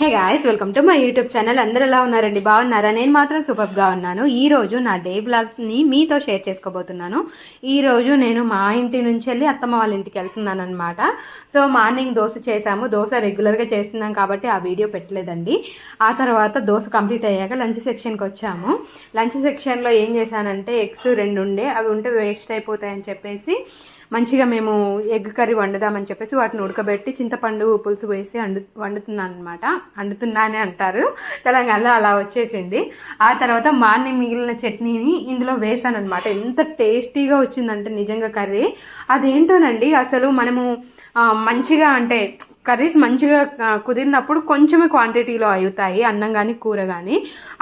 Hey guys, welcome to my YouTube channel. అందరూ ఎలా ఉన్నారండి? బాగున్నారా? నేను మాత్రం సూపర్గా ఉన్నాను. ఈరోజు నా డే బ్లాగ్ని మీతో షేర్ చేసుకోబోతున్నాను. ఈరోజు నేను మా ఇంటి నుంచి వెళ్ళి అత్తమ్మ వాళ్ళ ఇంటికి వెళ్తున్నాను అనమాట. సో మార్నింగ్ దోశ చేసాము. దోశ రెగ్యులర్గా చేస్తున్నాం కాబట్టి ఆ వీడియో పెట్టలేదండి. ఆ తర్వాత దోశ కంప్లీట్ అయ్యాక లంచ్ సెక్షన్కి వచ్చాము. లంచ్ సెక్షన్లో ఏం చేశానంటే ఎగ్స్ 2 ఉండే, అవి ఉంటే వేస్ట్ అయిపోతాయని చెప్పేసి మంచిగా మేము ఎగ్ కర్రీ వండుదామని చెప్పేసి వాటిని ఉడకబెట్టి చింతపండు పులుసు వేసి వండుతున్నాను అనమాట. వండుతున్నానే అంటారు తెలంగాణలో, అలా వచ్చేసింది. ఆ తర్వాత మార్నింగ్ మిగిలిన చట్నీని ఇందులో వేసాను అనమాట. ఎంత టేస్టీగా వచ్చిందంటే నిజంగా కర్రీ అదేంటోనండి. అసలు మనము మంచిగా అంటే కర్రీస్ మంచిగా కుదిరినప్పుడు కొంచెమే క్వాంటిటీలో అవుతాయి, అన్నం కానీ కూర కానీ.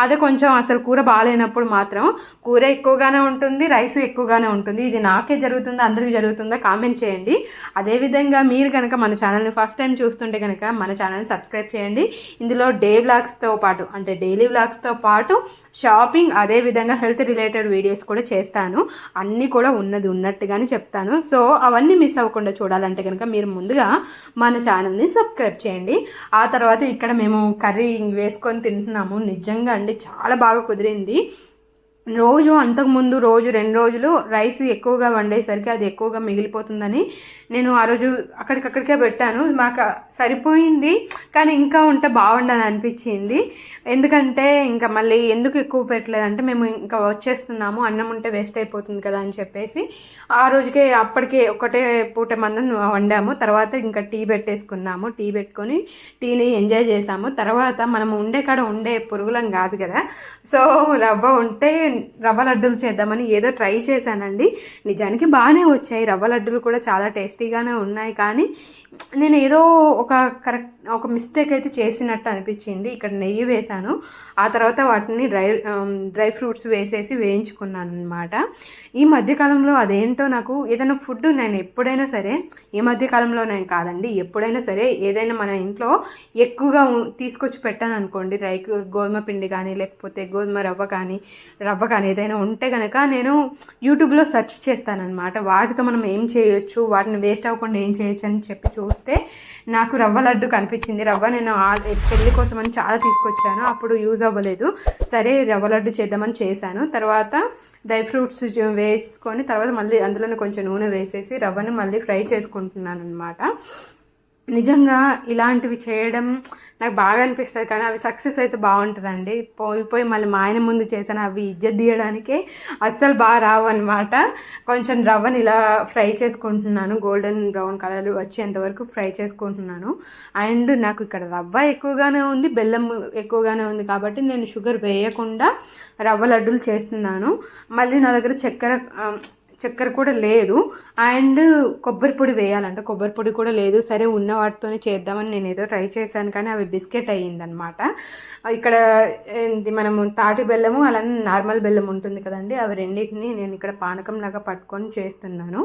అదే కొంచెం అసలు కూర బాగాలేనప్పుడు మాత్రం కూర ఎక్కువగానే ఉంటుంది, రైస్ ఎక్కువగానే ఉంటుంది. ఇది నాకే జరుగుతుందా, అందరికీ జరుగుతుందా? కామెంట్ చేయండి. అదేవిధంగా మీరు కనుక మన ఛానల్ని ఫస్ట్ టైం చూస్తుంటే కనుక మన ఛానల్ని సబ్స్క్రైబ్ చేయండి. ఇందులో డే వ్లాగ్స్తో పాటు అంటే డైలీ వ్లాగ్స్తో పాటు షాపింగ్, అదేవిధంగా హెల్త్ రిలేటెడ్ వీడియోస్ కూడా చేస్తాను. అన్నీ కూడా ఉన్నట్టుగానే చెప్తాను. సో అవన్నీ మిస్ అవ్వకుండా చూడాలంటే కనుక మీరు ముందుగా మన ఛానల్ని సబ్స్క్రైబ్ చేయండి. ఆ తర్వాత ఇక్కడ మేము కర్రీ వేసుకొని తింటున్నాము. నిజంగా అండి చాలా బాగా కుదిరింది. అంతకుముందు రోజు 2 రోజులు రైస్ ఎక్కువగా వండేసరికి అది ఎక్కువగా మిగిలిపోతుందని నేను ఆ రోజు అక్కడికక్కడికే పెట్టాను. మాకు సరిపోయింది, కానీ ఇంకా ఉంటే బాగుండని అనిపించింది. ఎందుకంటే ఇంకా మళ్ళీ ఎందుకు ఎక్కువ పెట్టలేదంటే మేము ఇంకా వచ్చేస్తున్నాము, అన్నం ఉంటే వేస్ట్ అయిపోతుంది కదా అని చెప్పేసి ఆ రోజుకే అప్పటికే ఒకటే పూట మందం వండాము. తర్వాత ఇంకా టీ పెట్టేసుకున్నాము. టీ పెట్టుకొని టీని ఎంజాయ్ చేసాము. తర్వాత మనం ఉండే కాడ ఉండే పురుగులం కాదు కదా. సో రవ్వ లడ్డూలు చేద్దామని ఏదో ట్రై చేశానండి. నిజానికి బాగానే వచ్చాయి. రవ్వ లడ్డూలు కూడా చాలా టేస్టీగానే ఉన్నాయి. కానీ నేను ఏదో ఒక మిస్టేక్ అయితే చేసినట్టు అనిపించింది. ఇక్కడ నెయ్యి వేశాను. ఆ తర్వాత వాటిని డ్రై ఫ్రూట్స్ వేసేసి వేయించుకున్నాను అనమాట. ఈ మధ్యకాలంలో అదేంటో నాకు ఏదైనా ఫుడ్ నేను ఎప్పుడైనా సరే, ఈ మధ్యకాలంలో నేను కాదండి, ఎప్పుడైనా సరే ఏదైనా మన ఇంట్లో ఎక్కువగా తీసుకొచ్చి పెట్టాను అనుకోండి, గోధుమ పిండి కానీ లేకపోతే గోధుమ రవ్వ కానీ ఏదైనా ఉంటే కనుక నేను యూట్యూబ్లో సెర్చ్ చేస్తానన్నమాట. వాటితో మనం ఏం చేయొచ్చు, వాటిని వేస్ట్ అవ్వకుండా ఏం చేయొచ్చు అని చెప్పి చూస్తే నాకు రవ్వ లడ్డు కనిపించింది. రవ్వ నేను పెళ్లి కోసం అని చాలా తీసుకొచ్చాను, అప్పుడు యూజ్ అవ్వలేదు. సరే రవ్వ లడ్డు చేద్దామని చేశాను. తర్వాత డ్రై ఫ్రూట్స్ వేసుకొని తర్వాత మళ్ళీ అందులోనే కొంచెం నూనె వేసేసి రవ్వను మళ్ళీ ఫ్రై చేసుకుంటున్నాను అనమాట. నిజంగా ఇలాంటివి చేయడం నాకు బాగా అనిపిస్తుంది, కానీ అవి సక్సెస్ అయితే బాగుంటుందండి. పోయి మళ్ళీ మా ఆయన ముందు చేశాను, అవి ఇజ్జత్ తీయడానికే అస్సలు బాగా రావు అనమాట. కొంచెం రవ్వని ఇలా ఫ్రై చేసుకుంటున్నాను, గోల్డెన్ బ్రౌన్ కలర్ వచ్చేంతవరకు ఫ్రై చేసుకుంటున్నాను. అండ్ నాకు ఇక్కడ రవ్వ ఎక్కువగానే ఉంది, బెల్లం ఎక్కువగానే ఉంది కాబట్టి నేను షుగర్ వేయకుండా రవ్వ లడ్డూలు చేస్తున్నాను. మళ్ళీ నా దగ్గర చక్కెర కూడా లేదు. అండ్ కొబ్బరి పొడి వేయాలంట, కొబ్బరి పొడి కూడా లేదు. సరే ఉన్న వాటితోనే చేద్దామని నేను ఏదో ట్రై చేశాను, కానీ అవి బిస్కెట్ అయ్యిందనమాట. ఇక్కడ మనము తాటి బెల్లము అలానే నార్మల్ బెల్లం ఉంటుంది కదండి, అవి రెండింటిని నేను ఇక్కడ పానకంలాగా పట్టుకొని చేస్తున్నాను.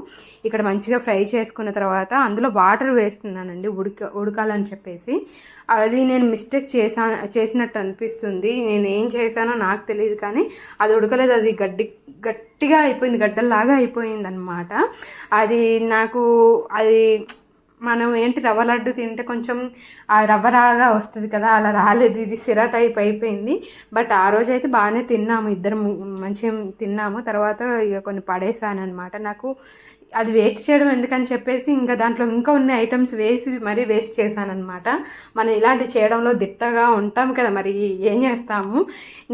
ఇక్కడ మంచిగా ఫ్రై చేసుకున్న తర్వాత అందులో వాటర్ వేస్తున్నానండి ఉడకాలని చెప్పేసి. అది నేను మిస్టేక్ చేసినట్టు అనిపిస్తుంది. నేను ఏం చేశానో నాకు తెలియదు, కానీ అది ఉడకలేదు. అది గట్టిగా అయిపోయింది, గడ్డల్లాగా అయిపోయింది అనమాట. అది మనం రవ్వ లడ్డు తింటే కొంచెం ఆ రవ్వరాగా వస్తుంది కదా, అలా రాలేదు. ఇది సిరా టైప్ అయిపోయింది. బట్ ఆ రోజు అయితే బాగానే తిన్నాము, ఇద్దరం మంచిగా తిన్నాము. తర్వాత ఇక కొన్ని పడేసాను అనమాట. నాకు అది వేస్ట్ చేయడం ఎందుకని చెప్పేసి ఇంకా దాంట్లో ఇంకా ఉన్న ఐటమ్స్ వేసి మరీ వేస్ట్ చేశానమాట. మనం ఇలాంటి చేయడంలో దిట్టగా ఉంటాం కదా, మరి ఏం చేస్తాము.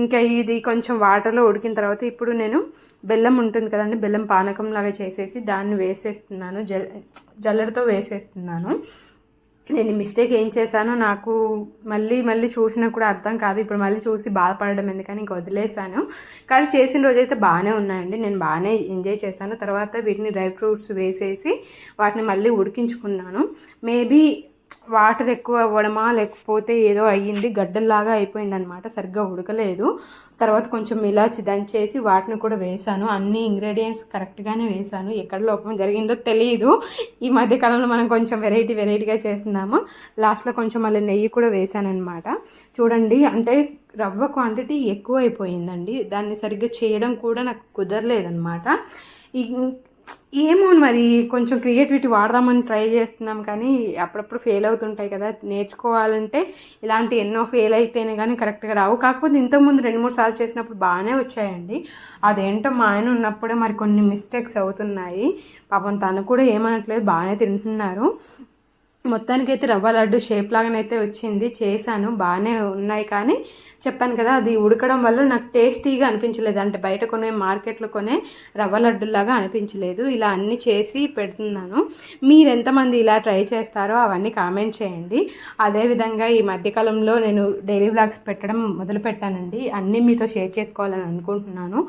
ఇంకా ఇది కొంచెం వాటర్లో ఉడికిన తర్వాత ఇప్పుడు నేను బెల్లం ఉంటుంది కదండి, బెల్లం పానకంలాగా చేసేసి దాన్ని వేసేస్తున్నాను, జల్లెడతో వేసేస్తున్నాను. నేను మిస్టేక్ ఏం చేశానో నాకు మళ్ళీ చూసినా కూడా అర్థం కాదు. ఇప్పుడు మళ్ళీ చూసి బాధపడడం ఎందుకని ఇంక వదిలేసాను. కానీ చేసిన రోజైతే బాగానే ఉన్నాయండి, నేను బాగానే ఎంజాయ్ చేశాను. తర్వాత వీటిని డ్రై ఫ్రూట్స్ వేసేసి వాటిని మళ్ళీ ఉడికించుకున్నాను. మేబీ వాటర్ ఎక్కువ అవ్వడమా లేకపోతే ఏదో అయ్యింది, గడ్డల్లాగా అయిపోయింది అనమాట, సరిగ్గా ఉడకలేదు. తర్వాత కొంచెం ఇలాచి దంచేసి వాటిని కూడా వేసాను. అన్ని ఇంగ్రీడియంట్స్ కరెక్ట్గానే వేసాను, ఎక్కడ లోపం జరిగిందో తెలియదు. ఈ మధ్యకాలంలో మనం కొంచెం వెరైటీగా చేస్తున్నాము. లాస్ట్లో కొంచెం మళ్ళీ నెయ్యి కూడా వేసాను అనమాట. చూడండి, అంటే రవ్వ క్వాంటిటీ ఎక్కువ అయిపోయిందండి, దాన్ని సరిగ్గా చేయడం కూడా నాకు కుదరలేదన్నమాట. ఏమో మరి కొంచెం క్రియేటివిటీ వాడదామని ట్రై చేస్తున్నాం, కానీ అప్పుడప్పుడు ఫెయిల్ అవుతుంటాయి కదా. నేర్చుకోవాలంటే ఇలాంటి ఎన్నో ఫెయిల్ అయితేనే కానీ కరెక్ట్గా రావు. కాకపోతే ఇంతకుముందు 2-3 సార్లు చేసినప్పుడు బాగానే వచ్చాయండి. అదేంటో మా ఆయన ఉన్నప్పుడే మరి కొన్ని మిస్టేక్స్ అవుతున్నాయి. పాపం తను కూడా ఏమనట్లేదు, బాగానే తింటున్నారు. మొత్తానికైతే రవ్వ లడ్డు షేప్ లాగానైతే వచ్చింది, చేశాను, బాగానే ఉన్నాయి. కానీ చెప్పాను కదా, అది ఉడకడం వల్ల నాకు టేస్టీగా అనిపించలేదు. అంటే బయట కొనే మార్కెట్లో కొనే రవ్వ లడ్డులాగా అనిపించలేదు. ఇలా అన్నీ చేసి పెడుతున్నాను. మీరు ఎంతమంది ఇలా ట్రై చేస్తారో అవన్నీ కామెంట్ చేయండి. అదేవిధంగా ఈ మధ్యకాలంలో నేను డైలీ వ్లాగ్స్ పెట్టడం మొదలుపెట్టానండి. అన్నీ మీతో షేర్ చేసుకోవాలని అనుకుంటున్నాను.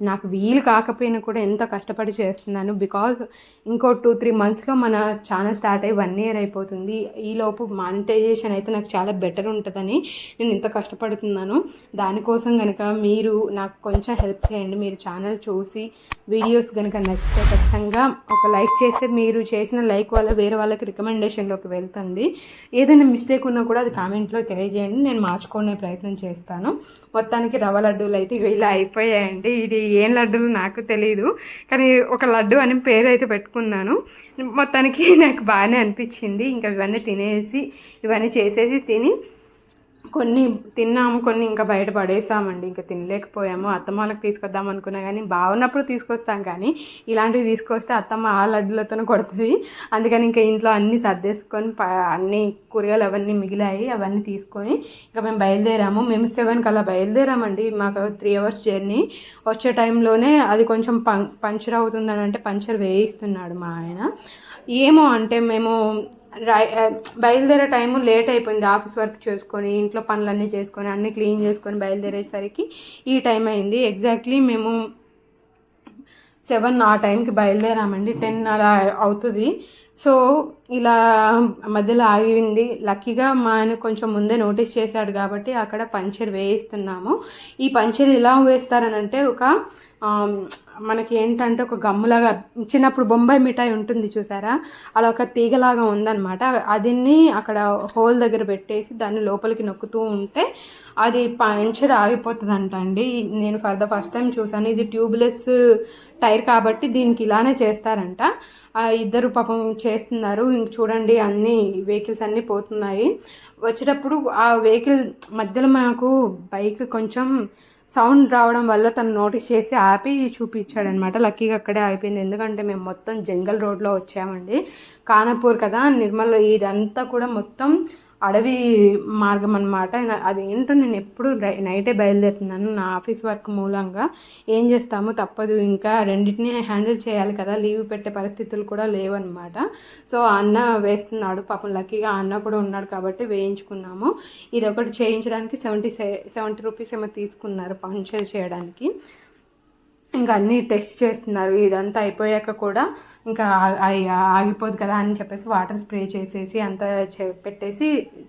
నాకు వీలు కాకపోయినా కూడా ఎంతో కష్టపడి చేస్తున్నాను. బికాజ్ ఇంకో 2-3 మంత్స్లో మన ఛానల్ స్టార్ట్ అయ్యి 1 year అయిపోతుంది. ఈలోపు మానిటైజేషన్ అయితే నాకు చాలా బెటర్ ఉంటుందని నేను ఇంత కష్టపడుతున్నాను. దానికోసం కనుక మీరు నాకు కొంచెం హెల్ప్ చేయండి. మీరు ఛానల్ చూసి వీడియోస్ కనుక నచ్చితే ఖచ్చితంగా ఒక లైక్ చేస్తే మీరు చేసిన లైక్ వల్ల వేరే వాళ్ళకి రికమెండేషన్లోకి వెళ్తుంది. ఏదైనా మిస్టేక్ ఉన్నా కూడా అది కామెంట్లో తెలియజేయండి, నేను మార్చుకునే ప్రయత్నం చేస్తాను. మొత్తానికి రవ్వ లడ్డూలు అయితే ఇలా అయిపోయాయండి. ఇది ఏం లడ్డూలు నాకు తెలియదు, కానీ ఒక లడ్డు అని పేరు అయితే పెట్టుకున్నాను. మొత్తానికి నాకు బాగానే అనిపించింది. ఇంకా ఇవన్నీ తినేసి ఇవన్నీ చేసేసి తిని కొన్ని తిన్నాము, కొన్ని ఇంకా బయట పడేసామండి. ఇంకా తినలేకపోయాము. అత్తమ్మ వాళ్ళకి తీసుకొద్దాం అనుకున్నా కానీ బాగున్నప్పుడు తీసుకొస్తాం, కానీ ఇలాంటివి తీసుకొస్తే అత్తమ్మ ఆ లడ్డులతోనే కొడుతుంది. అందుకని ఇంకా ఇంట్లో అన్నీ సర్దేసుకొని అన్ని కూరగాయలు అవన్నీ మిగిలాయి, అవన్నీ తీసుకొని ఇంకా మేము బయలుదేరాము. మేము 7 అలా బయలుదేరామండి. మాకు 3 hours జర్నీ. వచ్చే టైంలోనే అది కొంచెం పంచర్ అవుతుందని అంటే పంచర్ వేయిస్తున్నాడు మా ఆయన. ఏమో అంటే మేము బయలుదేరే టైము లేట్ అయిపోయింది. ఆఫీస్ వర్క్ చేసుకొని ఇంట్లో పనులన్నీ చేసుకొని అన్నీ క్లీన్ చేసుకొని బయలుదేరేసరికి ఈ టైం అయింది. ఎగ్జాక్ట్లీ మేము 7 ఆ టైంకి బయలుదేరామండి. 10 అలా అవుతుంది. సో ఇలా మధ్యలో ఆగింది. లక్కీగా మా ఆయన కొంచెం ముందే నోటీస్ చేశాడు కాబట్టి అక్కడ పంచర్ వేయిస్తున్నాము. ఈ పంచర్ ఎలా వేస్తారనంటే మనకి ఏంటంటే ఒక గమ్ములాగా, చిన్నప్పుడు బొంబాయి మిఠాయి ఉంటుంది చూసారా, అలా ఒక తీగలాగా ఉందన్నమాట. అదిని అక్కడ హోల్ దగ్గర పెట్టేసి దాన్ని లోపలికి నొక్కుతూ ఉంటే అది పంచర్ ఆగిపోతుందంట అండి. నేను ఫస్ట్ టైం చూసాను. ఇది ట్యూబ్లెస్ టైర్ కాబట్టి దీనికి ఇలానే చేస్తారంట. ఇద్దరు పాపం చేస్తున్నారు. ఇంక చూడండి అన్ని వెహికల్స్ అన్నీ పోతున్నాయి. వచ్చేటప్పుడు ఆ వెహికల్ మధ్యలో మాకు బైక్ కొంచెం సౌండ్ రావడం వల్ల తను నోటీస్ చేసి ఆపి చూపించాడనమాట. లక్కీగా అక్కడే ఆగిపోయింది. ఎందుకంటే మేము మొత్తం జంగల్ రోడ్లో వచ్చామండి. ఖానాపూర్ కదా, నిర్మల్, ఇదంతా కూడా మొత్తం అడవి మార్గం అనమాట. అదేంటో నేను ఎప్పుడు నైటే బయలుదేరుతున్నాను నా ఆఫీస్ వర్క్ మూలంగా. ఏం చేస్తాము, తప్పదు. ఇంకా రెండింటిని హ్యాండిల్ చేయాలి కదా, లీవ్ పెట్టే పరిస్థితులు కూడా లేవన్నమాట. సో అన్న వేస్తున్నాడు పాపం. లక్కీగా అన్న కూడా ఉన్నాడు కాబట్టి వేయించుకున్నాము. ఇది ఒకటి చేయించడానికి 70 రూపీస్ ఏమో తీసుకున్నారు పంచర్ చేయడానికి. ఇంకా అన్నీ టెస్ట్ చేస్తున్నారు. ఇదంతా అయిపోయాక కూడా ఇంకా ఆగిపోదు కదా అని చెప్పేసి వాటర్ స్ప్రే చేసేసి అంతా పెట్టేసి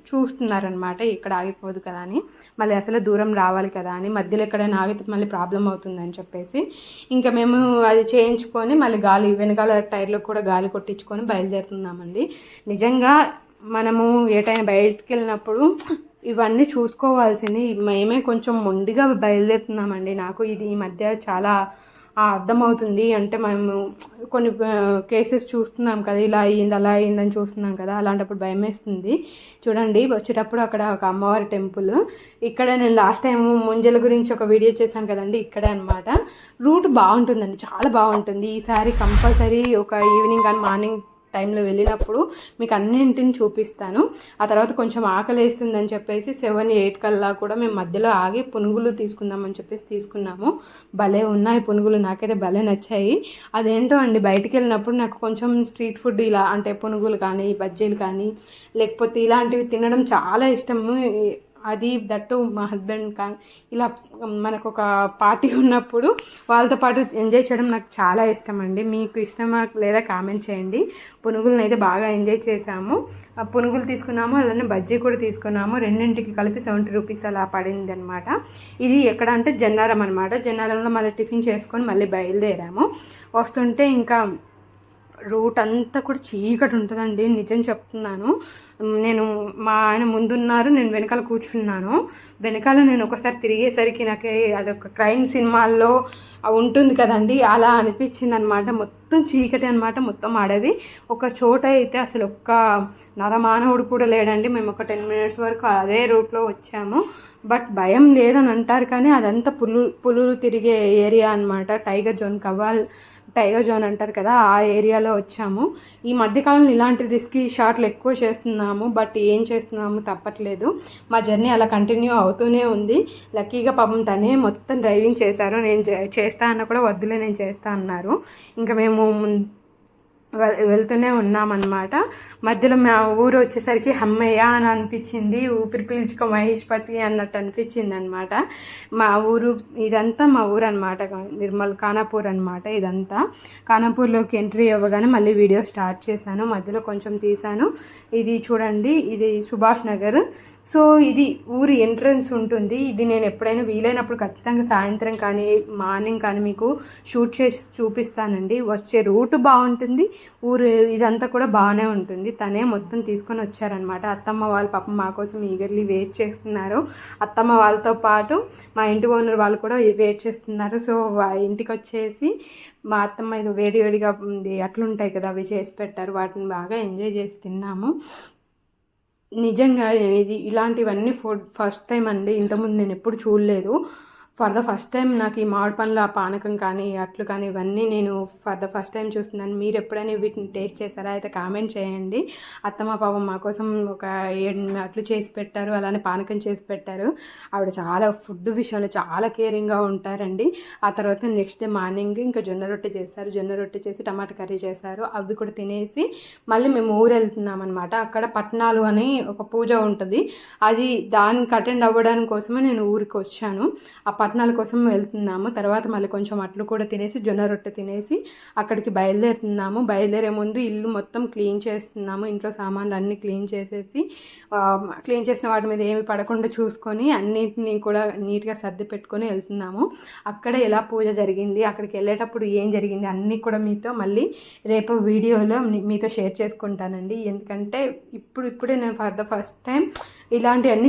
చూస్తున్నారనమాట, ఇక్కడ ఆగిపోదు కదా అని. మళ్ళీ అసలు దూరం రావాలి కదా అని, మధ్యలో ఎక్కడైనా ఆగితే మళ్ళీ ప్రాబ్లం అవుతుందని చెప్పేసి ఇంకా మేము అది చేయించుకొని మళ్ళీ గాలి వెనకాల టైర్లో కూడా గాలి కొట్టించుకొని బయలుదేరుతున్నామండి. నిజంగా మనము ఏ టైం బయటికి వెళ్ళినప్పుడు ఇవన్నీ చూసుకోవాల్సింది. మేమే కొంచెం మొండిగా బయలుదేరుతున్నామండి. నాకు ఇది ఈ మధ్య చాలా అర్థమవుతుంది. అంటే మేము కొన్ని కేసెస్ చూస్తున్నాం కదా, ఇలా అయ్యింది అలా అయ్యిందని చూస్తున్నాం కదా, అలాంటప్పుడు భయం వేస్తుంది. చూడండి వచ్చేటప్పుడు అక్కడ ఒక అమ్మవారి టెంపుల్. ఇక్కడ నేను లాస్ట్ టైం ముంజల గురించి ఒక వీడియో చేశాను కదండి, ఇక్కడే అనమాట. రూట్ బాగుంటుందండి, చాలా బాగుంటుంది. ఈసారి కంపల్సరీ ఒక ఈవినింగ్ కానీ మార్నింగ్ టైంలో వెళ్ళినప్పుడు మీకు అన్నింటిని చూపిస్తాను. ఆ తర్వాత కొంచెం ఆకలి వేస్తుందని చెప్పేసి 7-8 కల్లా కూడా మేము మధ్యలో ఆగి పునుగులు తీసుకుందామని చెప్పేసి తీసుకున్నాము. భలే ఉన్నాయి పునుగులు, నాకైతే భలే నచ్చాయి. అదేంటో అండి, బయటికి వెళ్ళినప్పుడు నాకు కొంచెం స్ట్రీట్ ఫుడ్ ఇలా అంటే పునుగులు కానీ బజ్జీలు కానీ లేకపోతే ఇలాంటివి తినడం చాలా ఇష్టము. అది దట్టు మా హస్బెండ్ కానీ ఇలా మనకు ఒక పార్టీ ఉన్నప్పుడు వాళ్ళతో పాటు ఎంజాయ్ చేయడం నాకు చాలా ఇష్టం అండి. మీకు ఇష్టమా లేదా కామెంట్ చేయండి. పునుగులను అయితే బాగా ఎంజాయ్ చేసాము. పునుగులు తీసుకున్నాము, అలానే బజ్జీ కూడా తీసుకున్నాము. రెండింటికి కలిపి 70 రూపీస్ అలా పడింది అనమాట. ఇది ఎక్కడ అంటే జన్నారం అనమాట. జన్నారంలో మళ్ళీ టిఫిన్ చేసుకొని మళ్ళీ బయలుదేరాము. వస్తుంటే ఇంకా రూట్ అంతా కూడా చీకటి ఉంటుందండి, నిజం చెప్తున్నాను. నేను మా ఆయన ముందున్నారు, నేను వెనకాల కూర్చున్నాను. వెనకాల నేను ఒకసారి తిరిగేసరికి నాకు అదొక క్రైమ్ సినిమాల్లో ఉంటుంది కదండి, అలా అనిపించింది అనమాట. మొత్తం చీకటి అనమాట, మొత్తం అడవి. ఒక చోట అయితే అసలు ఒక్క నరమానవుడు కూడా లేడండి. మేము ఒక 10 మినిట్స్ వరకు అదే రూట్లో వచ్చాము. బట్ భయం లేదని అంటారు కానీ అదంతా పులులు తిరిగే ఏరియా అనమాట. టైగర్ జోన్ అంటారు కదా, ఆ ఏరియాలో వచ్చాము. ఈ మధ్యకాలంలో ఇలాంటి రిస్కీ షాట్లు ఎక్కువ చేస్తున్నాము, బట్ ఏం చేస్తున్నాము తప్పట్లేదు. మా జర్నీ అలా కంటిన్యూ అవుతూనే ఉంది. లక్కీగా పాపం తనే మొత్తం డ్రైవింగ్ చేశారు. నేను చేస్తా అన్న కూడా వద్దులే నేను చేస్తా అన్నారు. ఇంకా మేము వెళ్తూనే ఉన్నామన్నమాట. మధ్యలో మా ఊరు వచ్చేసరికి అమ్మయ్య అని అనిపించింది. ఊపిరి పీల్చుకో మహేష్పతి అన్నట్టు అనిపించింది అనమాట. మా ఊరు ఇదంతా మా ఊరు అనమాట, నిర్మల్ ఖానాపూర్ అనమాట. ఇదంతా ఖానాపూర్లోకి ఎంట్రీ అవ్వగానే మళ్ళీ వీడియో స్టార్ట్ చేశాను. మధ్యలో కొంచెం తీశాను. ఇది చూడండి, ఇది సుభాష్ నగర్. సో ఇది ఊరి ఎంట్రన్స్ ఉంటుంది. ఇది నేను ఎప్పుడైనా వీలైనప్పుడు ఖచ్చితంగా సాయంత్రం కానీ మార్నింగ్ కానీ మీకు షూట్ చేసి చూపిస్తానండి. వచ్చే రూట్ బాగుంటుంది, ఊరు ఇదంతా కూడా బాగానే ఉంటుంది. తనే మొత్తం తీసుకొని వచ్చారనమాట. అత్తమ్మ వాళ్ళు పాపం మా కోసం ఈగర్లీ వెయిట్ చేస్తున్నారు. అత్తమ్మ వాళ్ళతో పాటు మా ఇంటి ఓనర్ వాళ్ళు కూడా వెయిట్ చేస్తున్నారు. సో ఇంటికి వచ్చేసి మా అత్తమ్మ ఇది వేడివేడిగా అట్లుంటాయి కదా, అవి చేసి పెట్టారు. వాటిని బాగా ఎంజాయ్ చేసి తిన్నాము. నిజంగా ఇది ఇలాంటివన్నీ ఫస్ట్ టైం అండి. ఇంతకుముందు నేను ఎప్పుడు చూడలేదు. ఫర్ ద ఫస్ట్ టైం నాకు ఈ మామిడి పండ్ల పానకం కానీ అట్లు కానీ ఇవన్నీ నేను ఫర్ ద ఫస్ట్ టైం చూస్తున్నాను. మీరు ఎప్పుడైనా వీటిని టేస్ట్ చేశారా అయితే కామెంట్ చేయండి. అత్తమ్మ పాపం మా కోసం ఒక 7 అట్లు చేసి పెట్టారు, అలానే పానకం చేసి పెట్టారు. ఆవిడ చాలా ఫుడ్ విషయంలో చాలా కేరింగ్గా ఉంటారండి. ఆ తర్వాత నెక్స్ట్ డే మార్నింగ్ ఇంకా జొన్న రొట్టె చేశారు. జొన్న రొట్టె చేసి టమాటా కర్రీ చేశారు. అవి కూడా తినేసి మళ్ళీ మేము ఊరు వెళ్తున్నాం అనమాట. అక్కడ పట్నాలు అని ఒక పూజ ఉంటుంది, అది దానికి అటెండ్ అవ్వడానికి కోసమే నేను ఊరికి వచ్చాను. ఆ పట్నాల కోసం వెళ్తున్నాము. తర్వాత మళ్ళీ కొంచెం అట్లు కూడా తినేసి జొన్న రొట్టె తినేసి అక్కడికి బయలుదేరుతున్నాము. బయలుదేరే ముందు ఇల్లు మొత్తం క్లీన్ చేస్తున్నాము. ఇంట్లో సామాన్లు అన్నీ క్లీన్ చేసిన వాటి మీద ఏమి పడకుండా చూసుకొని అన్నిటినీ కూడా నీట్గా సర్ది పెట్టుకొని వెళ్తున్నాము. అక్కడ ఎలా పూజ జరిగింది, అక్కడికి వెళ్ళేటప్పుడు ఏం జరిగింది అన్నీ కూడా మీతో మళ్ళీ రేపు వీడియోలో మీతో షేర్ చేసుకుంటానండి. ఎందుకంటే ఇప్పుడే నేను ఫర్ ద ఫస్ట్ టైం ఇలాంటివన్నీ